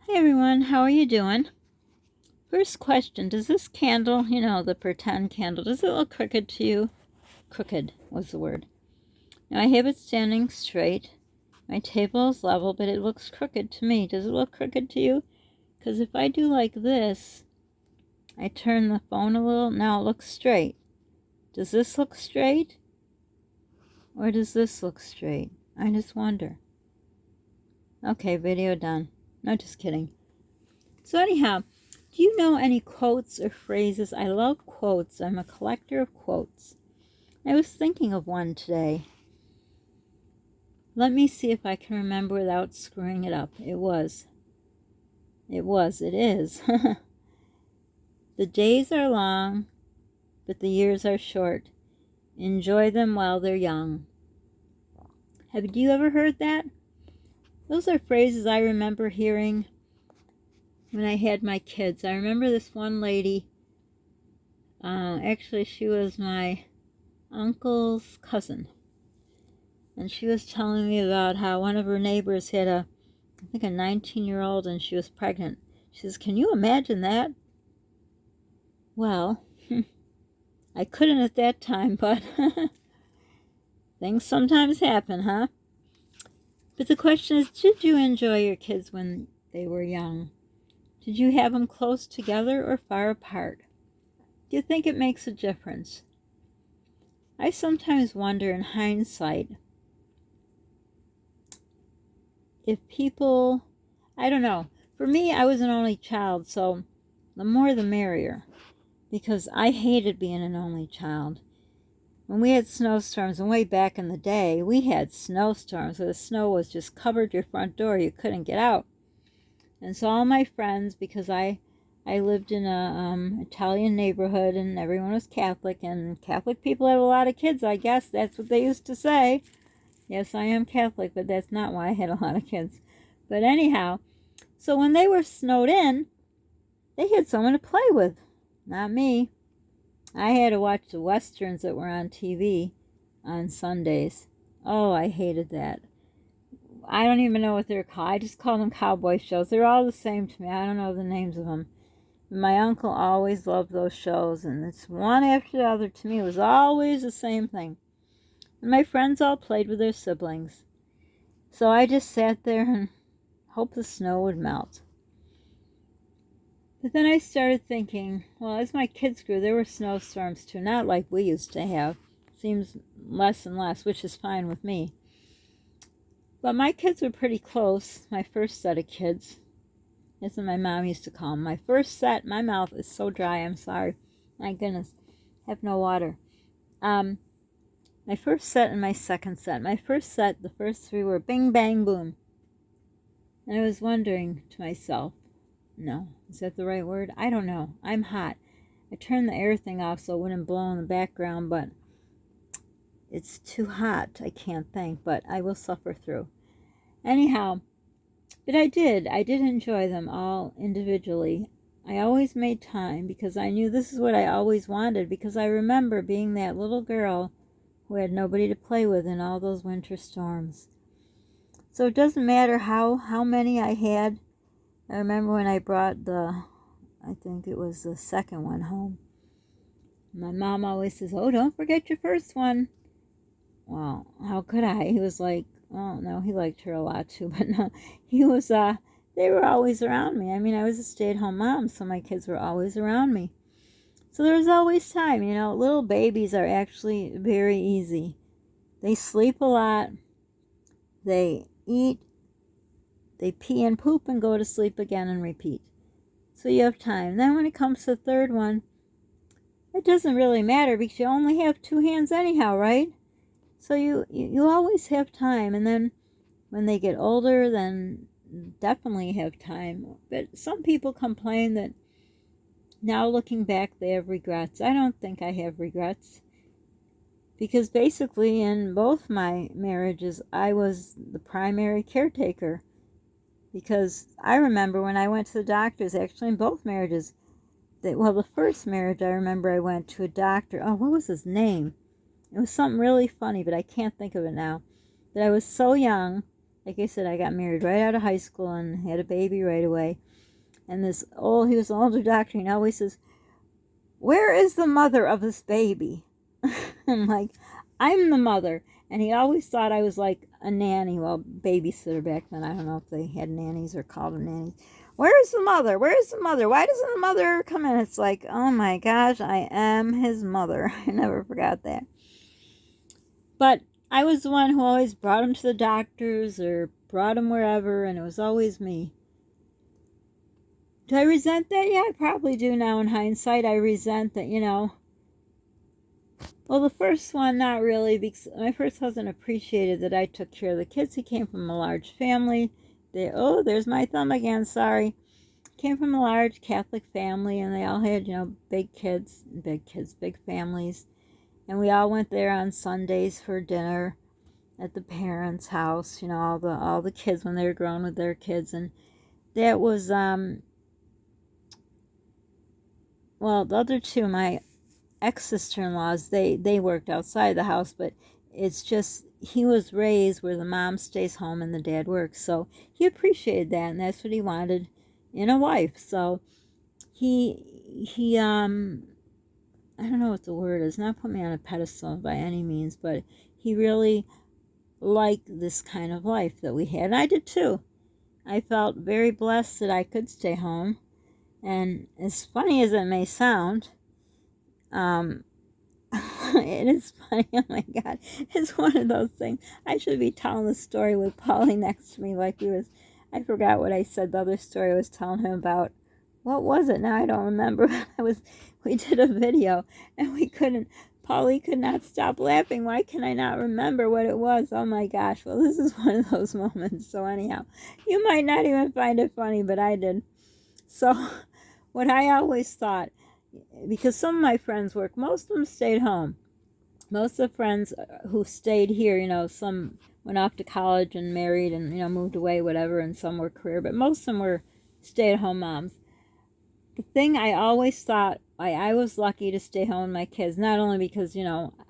Hey everyone, how are you doing? First question, does this candle, the pretend candle, does it look crooked to you? Crooked was the word. Now I have it standing straight. My table is level, but it looks crooked to me. Does it look crooked to you? Because if I do like this, I turn the phone a little, now it looks straight. Does this look straight? Or does this look straight? I just wonder. Okay, video done. No, just kidding. So anyhow, do you know any quotes or phrases? I love quotes. I'm a collector of quotes. I was thinking of one today. Let me see if I can remember without screwing it up. It is. The days are long, but the years are short. Enjoy them while they're young. Have you ever heard that? Those are phrases I remember hearing when I had my kids. I remember this one lady, actually she was my uncle's cousin, and she was telling me about how one of her neighbors had I think a 19-year-old, and she was pregnant. She says, can you imagine that? Well, I couldn't at that time, but things sometimes happen, huh? But the question is, did you enjoy your kids when they were young? Did you have them close together or far apart? Do you think it makes a difference? I sometimes wonder in hindsight if people, I don't know. For me, I was an only child, so the more the merrier, because I hated being an only child. When we had snowstorms, and way back in the day, we had snowstorms where the snow was just covered your front door. You couldn't get out. And so all my friends, because I lived in a Italian neighborhood, and everyone was Catholic, and Catholic people have a lot of kids, I guess. That's what they used to say. Yes, I am Catholic, but that's not why I had a lot of kids. But anyhow, so when they were snowed in, they had someone to play with. Not me. I had to watch the westerns that were on TV on Sundays. Oh, I hated that. I don't even know what they're called. I just call them cowboy shows. They're all the same to me. I don't know the names of them. But my uncle always loved those shows, and it's one after the other. To me, it was always the same thing. And my friends all played with their siblings. So I just sat there and hoped the snow would melt. But then I started thinking, well, as my kids grew, there were snowstorms too, not like we used to have. Seems less and less, which is fine with me. But my kids were pretty close, my first set of kids. That's what my mom used to call them. My first set, my mouth is so dry, I'm sorry. My goodness, I have no water. My first set and my second set. My first set, the first three were bing, bang, boom. And I was wondering to myself, no, is that the right word? I don't know. I'm hot. I turned the air thing off so it wouldn't blow in the background, but it's too hot. I can't think, but I will suffer through. Anyhow, but I did enjoy them all individually. I always made time because I knew this is what I always wanted, because I remember being that little girl who had nobody to play with in all those winter storms. So it doesn't matter how many I had. I remember when I brought I think it was the second one home. My mom always says, oh, don't forget your first one. Well, how could I? He was like, oh, no, he liked her a lot too, but no, he was, they were always around me. I mean, I was a stay-at-home mom, so my kids were always around me. So there was always time, little babies are actually very easy. They sleep a lot, they eat, they pee and poop and go to sleep again and repeat. So you have time. Then when it comes to the third one, it doesn't really matter because you only have two hands anyhow, right? So you always have time. And then when they get older, then definitely have time. But some people complain that now looking back, they have regrets. I don't think I have regrets. Because basically in both my marriages, I was the primary caretaker. Because I remember when I went to the doctors, actually in both marriages, the first marriage I remember I went to a doctor. Oh, what was his name? It was something really funny, but I can't think of it now. That I was so young, Like I said, I got married right out of high school and had a baby right away. And he was an older doctor, and he always says, "Where is the mother of this baby?" I'm like, "I'm the mother." And he always thought I was like a nanny, well, babysitter back then. I don't know if they had nannies or called them nannies. Where's the mother? Where's the mother? Why doesn't the mother come in? It's like, oh my gosh, I am his mother. I never forgot that. But I was the one who always brought him to the doctors or brought him wherever, and it was always me. Do I resent that? Yeah, I probably do now in hindsight. I resent that, Well, the first one, not really, because my first husband appreciated that I took care of the kids. He came from a large family. There's my thumb again, sorry. Came from a large Catholic family, and they all had, big kids, big families. And we all went there on Sundays for dinner at the parents' house, all the kids when they were grown with their kids. And that was, well, the other two, my ex-sister-in-laws, they worked outside the house, but it's just he was raised where the mom stays home and the dad works, so he appreciated that, and that's what he wanted in a wife. So he I don't know what the word is, not put me on a pedestal by any means, but he really liked this kind of life that we had, and I did too. I felt very blessed that I could stay home, and as funny as it may sound, it is funny. Oh my God, it's one of those things. I should be telling the story with Polly next to me, I forgot what I said. The other story I was telling him about. What was it? Now I don't remember. We did a video and Polly could not stop laughing. Why can I not remember what it was? Oh my gosh. Well, this is one of those moments. So anyhow, you might not even find it funny, but I did. So what I always thought, because some of my friends work, most of them stayed home. Most of the friends who stayed here, some went off to college and married and, moved away, whatever, and some were career, but most of them were stay-at-home moms. The thing I always thought, I was lucky to stay home with my kids, not only because,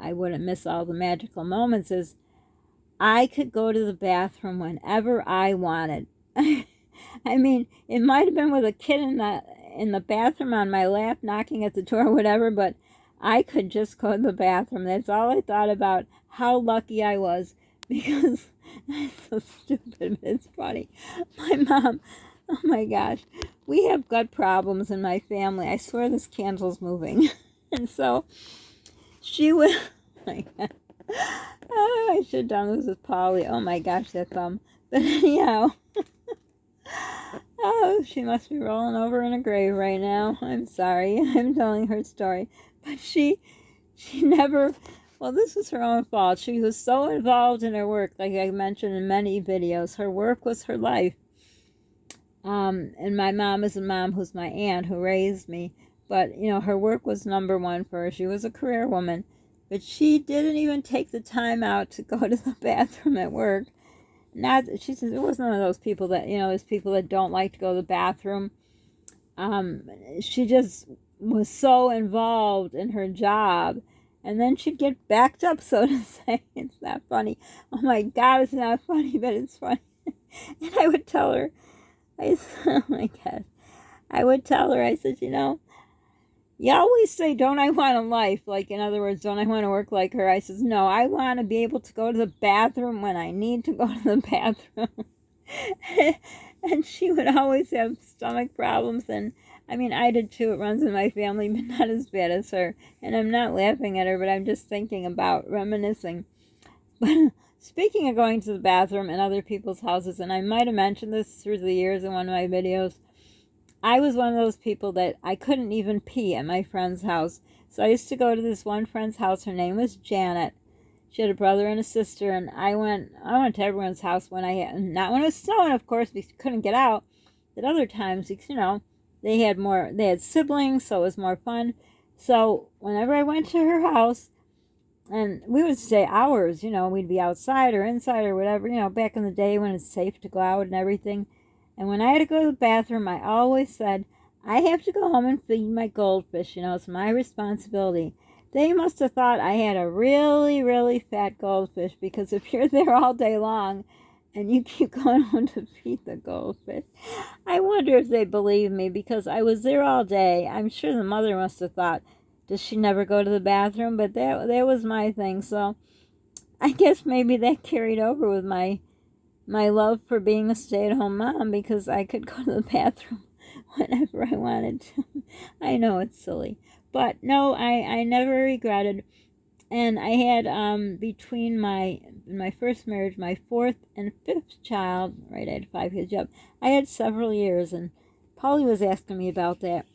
I wouldn't miss all the magical moments, is I could go to the bathroom whenever I wanted. I mean, it might have been with a kid in the bathroom on my lap, knocking at the door, whatever, but I could just go to the bathroom. That's all I thought about, how lucky I was, because it's so stupid, but it's funny. My mom, oh my gosh, we have gut problems in my family. I swear this candle's moving. And so she would, oh my God. Oh, I should have done this with Polly. Oh my gosh, that thumb. But anyhow, oh, she must be rolling over in a grave right now. I'm sorry. I'm telling her story. But she never, well, this was her own fault. She was so involved in her work, like I mentioned in many videos. Her work was her life. And my mom is a mom who's my aunt who raised me. But, her work was number one for her. She was a career woman. But she didn't even take the time out to go to the bathroom at work. She says it wasn't one of those people that, there's people that don't like to go to the bathroom. She just was so involved in her job. And then she'd get backed up, so to say. It's not funny. Oh my God, it's not funny, but it's funny. And I would tell her, oh my God. I would tell her, I said, you always say, don't I want a life? Like, in other words, don't I want to work like her? I says, no, I want to be able to go to the bathroom when I need to go to the bathroom. And she would always have stomach problems. And, I mean, I did too. It runs in my family, but not as bad as her. And I'm not laughing at her, but I'm just thinking about reminiscing. But speaking of going to the bathroom in other people's houses, and I might have mentioned this through the years in one of my videos, I was one of those people that I couldn't even pee at my friend's house. So I used to go to this one friend's house. Her name was Janet. She had a brother and a sister, and I went to everyone's house not when it was snowing, of course, because you couldn't get out. At other times, because, they had siblings, so it was more fun. So whenever I went to her house, and we would stay hours, we'd be outside or inside or whatever, back in the day when it's safe to go out and everything. And when I had to go to the bathroom, I always said, I have to go home and feed my goldfish. It's my responsibility. They must have thought I had a really, really fat goldfish, because if you're there all day long, and you keep going home to feed the goldfish. I wonder if they believe me, because I was there all day. I'm sure the mother must have thought, does she never go to the bathroom? But that was my thing. So I guess maybe that carried over with my love for being a stay-at-home mom, because I could go to the bathroom whenever I wanted to. I know it's silly, but no, I never regretted. And I had, between my first marriage, my fourth and fifth child, right, I had 5 kids, yep, I had several years, and Polly was asking me about that,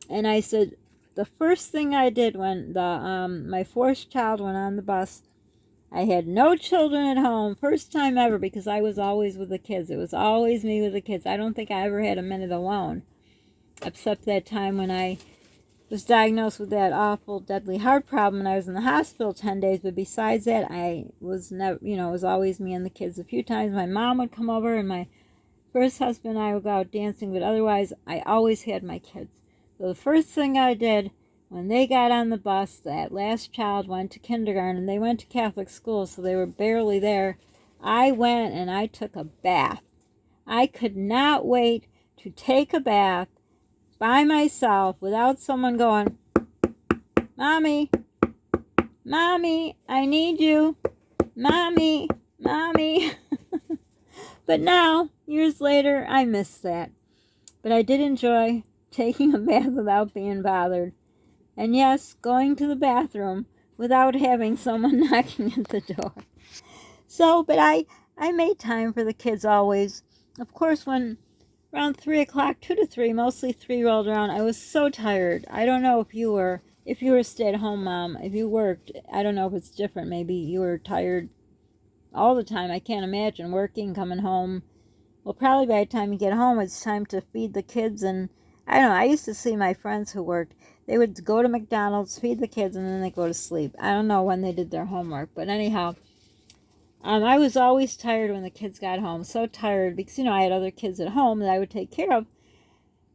and I said, the first thing I did when my fourth child went on the bus, I had no children at home, first time ever, because I was always with the kids. It was always me with the kids. I don't think I ever had a minute alone, except that time when I was diagnosed with that awful deadly heart problem and I was in the hospital 10 days. But besides that, I was never, it was always me and the kids. A few times my mom would come over and my first husband and I would go out dancing, but otherwise I always had my kids. So the first thing I did when they got on the bus, that last child went to kindergarten, and they went to Catholic school, so they were barely there. I went and I took a bath. I could not wait to take a bath by myself without someone going, Mommy, Mommy, I need you. Mommy, Mommy. But now, years later, I miss that. But I did enjoy taking a bath without being bothered. And yes, going to the bathroom without having someone knocking at the door. So, but I made time for the kids always. Of course, when around 3 o'clock, 2 to 3, mostly 3 rolled around, I was so tired. I don't know if you were a stay-at-home mom, if you worked, I don't know if it's different. Maybe you were tired all the time. I can't imagine working, coming home. Well, probably by the time you get home, it's time to feed the kids. And I don't know, I used to see my friends who worked. They would go to McDonald's, feed the kids, and then they go to sleep. I don't know when they did their homework, but anyhow, I was always tired when the kids got home. So tired because, I had other kids at home that I would take care of.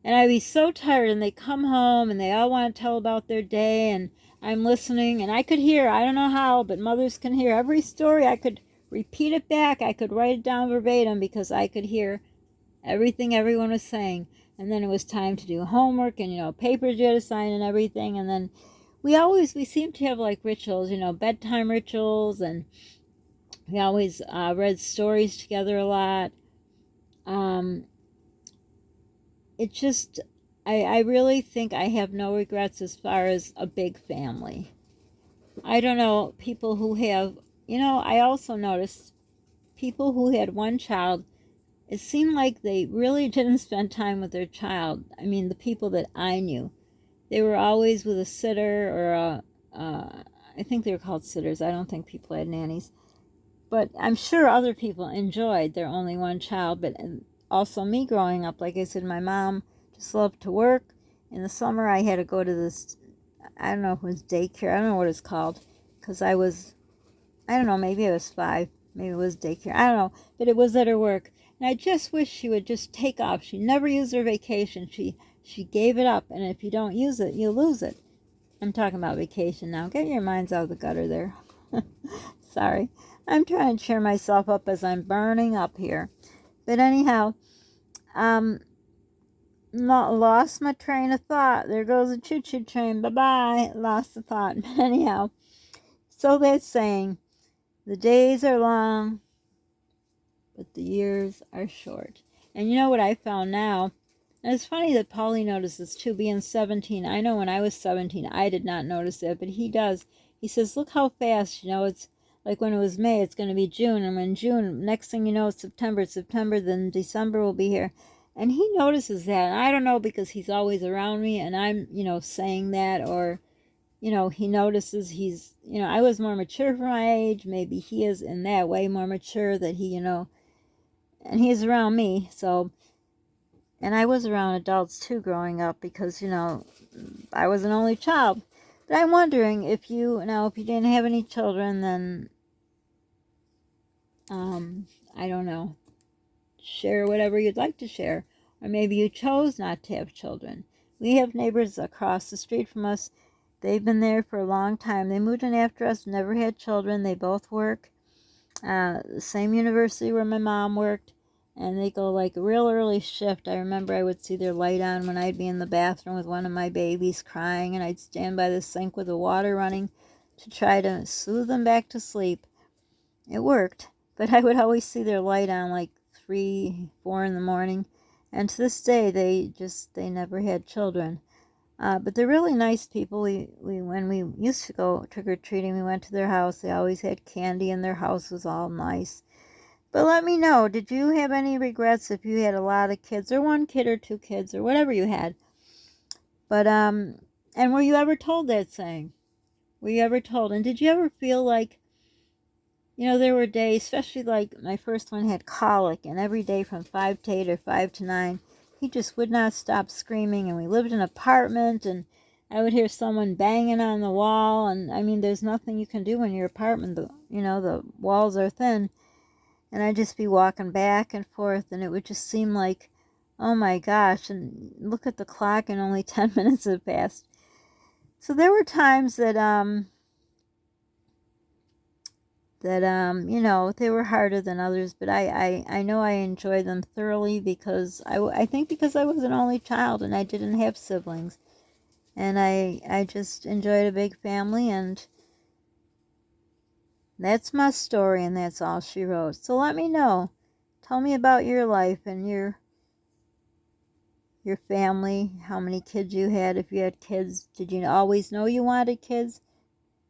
And I'd be so tired, and they come home, and they all want to tell about their day, and I'm listening, and I could hear, I don't know how, but mothers can hear every story. I could repeat it back. I could write it down verbatim because I could hear everything everyone was saying. And then it was time to do homework and, papers you had to sign and everything. And then we seem to have like rituals, bedtime rituals. And we always read stories together a lot. It just, I really think I have no regrets as far as a big family. I don't know, people who have, I also noticed people who had one child, it seemed like they really didn't spend time with their child. I mean, the people that I knew, they were always with a sitter or I think they were called sitters. I don't think people had nannies. But I'm sure other people enjoyed their only one child. But also me growing up, like I said, my mom just loved to work. In the summer, I had to go to this, I don't know if it was daycare. I don't know what it's called. Because I don't know, maybe I was 5. Maybe it was daycare. I don't know. But it was at her work. And I just wish she would just take off. She never used her vacation. She gave it up. And if you don't use it, you lose it. I'm talking about vacation now. Get your minds out of the gutter there. Sorry. I'm trying to cheer myself up as I'm burning up here. But anyhow, lost my train of thought. There goes the choo-choo train. Bye-bye. Lost the thought. But anyhow, so they're saying, the days are long, but the years are short. And you know what I found now? And it's funny that Paulie notices too, being 17. I know when I was 17, I did not notice that, but he does. He says, look how fast, it's like when it was May, it's going to be June. And when June, next thing you know, it's September, then December will be here. And he notices that. And I don't know, because he's always around me and I'm, saying that, or, he notices he's, I was more mature for my age. Maybe he is in that way more mature that he, and he's around me. So, and I was around adults too growing up because, I was an only child. But I'm wondering if you didn't have any children, then, I don't know, share whatever you'd like to share. Or maybe you chose not to have children. We have neighbors across the street from us. They've been there for a long time. They moved in after us, never had children. They both work. the same university where my mom worked, and they go like a real early shift. I remember I would see their light on when I'd be in the bathroom with one of my babies crying, and I'd stand by the sink with the water running to try to soothe them back to sleep. It worked, but I would always see their light on like 3, 4 in the morning, and to this day they never had children. But they're really nice people. We when we used to go trick-or-treating, we went to their house. They always had candy, and their house was all nice. But let me know, did you have any regrets if you had a lot of kids, or one kid or 2 kids, or whatever you had? But and were you ever told that saying? Were you ever told? And did you ever feel like, there were days, especially like my first one had colic, and every day from 5 to 8 or 5 to 9, he just would not stop screaming, and we lived in an apartment, and I would hear someone banging on the wall, and I mean, there's nothing you can do in your apartment, the walls are thin, and I'd just be walking back and forth, and it would just seem like, oh my gosh, and look at the clock, and only 10 minutes had passed. So there were times that they were harder than others, but I know I enjoyed them thoroughly because I think because I was an only child and I didn't have siblings, and I just enjoyed a big family, and that's my story, and that's all she wrote. So let me know. Tell me about your life and your family, how many kids you had, if you had kids. Did you always know you wanted kids?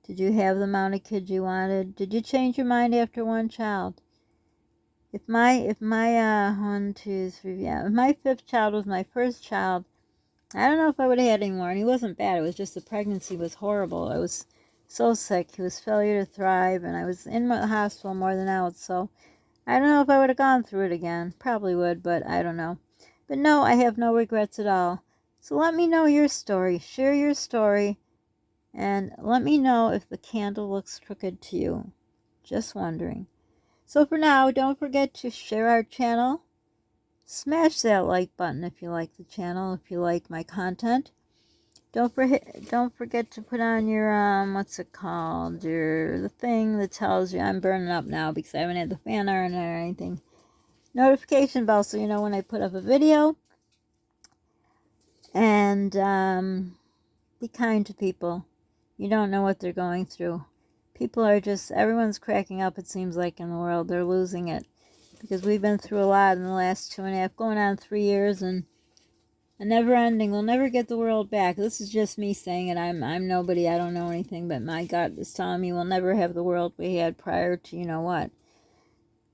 Did you have the amount of kids you wanted? Did you change your mind after one child? If my 1, 2, 3, yeah, if my 5th child was my first child, I don't know if I would have had any more. And he wasn't bad. It was just the pregnancy was horrible. I was so sick. He was failure to thrive, and I was in the hospital more than out. So I don't know if I would have gone through it again. Probably would, but I don't know. But no, I have no regrets at all. So let me know your story. Share your story, and let me know if the candle looks crooked to you. Just wondering. So for now, don't forget to share our channel. Smash that like button if you like the channel, if you like my content. Don't forget to put on your, what's it called? The thing that tells you, I'm burning up now because I haven't had the fan on or anything. Notification bell so you know when I put up a video. And be kind to people. You don't know what they're going through. People are everyone's cracking up, it seems like, in the world. They're losing it. Because we've been through a lot in the last 2.5, going on 3 years, and a never ending. We'll never get the world back. This is just me saying it. I'm nobody. I don't know anything, but my gut is telling me we'll never have the world we had prior to what.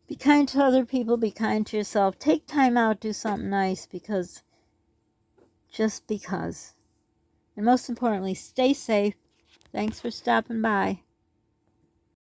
Be kind to other people. Be kind to yourself. Take time out. Do something nice just because. And most importantly, stay safe. Thanks for stopping by.